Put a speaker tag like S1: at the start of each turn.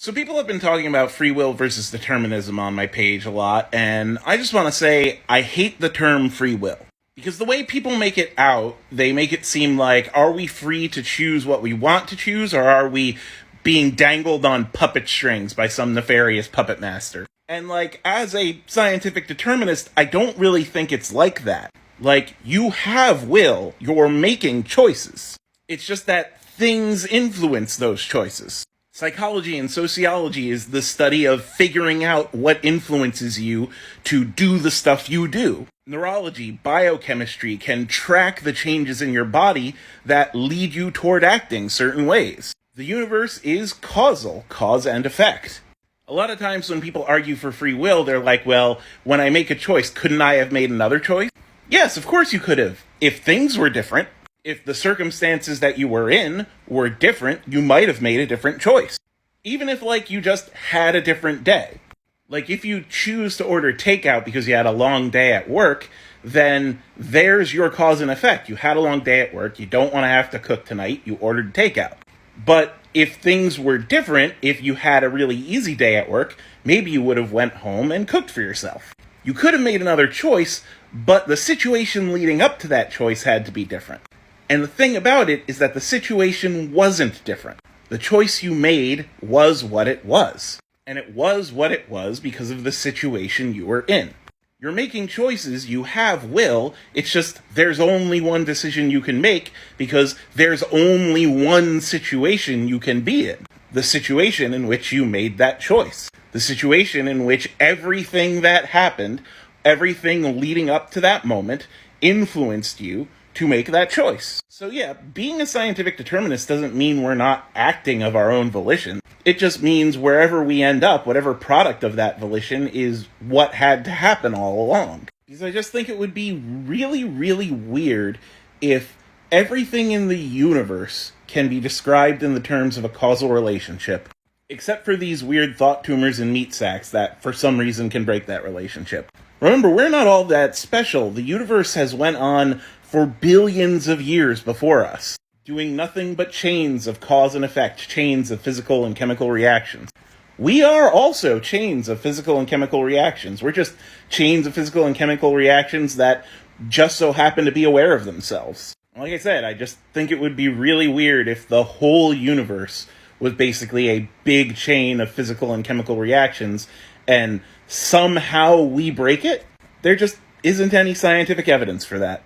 S1: So people have been talking about free will versus determinism on my page a lot, and I just want to say I hate the term free will. Because the way people make it out, they make it seem like, are we free to choose what we want to choose, or are we being dangled on puppet strings by some nefarious puppet master? And as a scientific determinist, I don't really think it's like that. You have will, you're making choices. It's just that things influence those choices. Psychology and sociology is the study of figuring out what influences you to do the stuff you do. Neurology, biochemistry can track the changes in your body that lead you toward acting certain ways. The universe is causal, cause and effect. A lot of times when people argue for free will, they're like, well, when I make a choice, couldn't I have made another choice? Yes, of course you could have, if things were different. If the circumstances that you were in were different, you might have made a different choice. Even if, you just had a different day. If you choose to order takeout because you had a long day at work, then there's your cause and effect. You had a long day at work, you don't want to have to cook tonight, you ordered takeout. But if things were different, if you had a really easy day at work, maybe you would have went home and cooked for yourself. You could have made another choice, but the situation leading up to that choice had to be different. And the thing about it is that the situation wasn't different. The choice you made was what it was. And it was what it was because of the situation you were in. You're making choices, you have will, it's just there's only one decision you can make because there's only one situation you can be in. The situation in which you made that choice. The situation in which everything that happened, everything leading up to that moment, influenced you to make that choice. So yeah, being a scientific determinist doesn't mean we're not acting of our own volition. It just means wherever we end up, whatever product of that volition is what had to happen all along. Because I just think it would be really, really weird if everything in the universe can be described in the terms of a causal relationship, except for these weird thought tumors and meat sacks that for some reason can break that relationship. Remember, we're not all that special. The universe has went on for billions of years before us, doing nothing but chains of cause and effect, chains of physical and chemical reactions. We are also chains of physical and chemical reactions. We're just chains of physical and chemical reactions that just so happen to be aware of themselves. Like I said, I just think it would be really weird if the whole universe was basically a big chain of physical and chemical reactions, and somehow we break it. There just isn't any scientific evidence for that.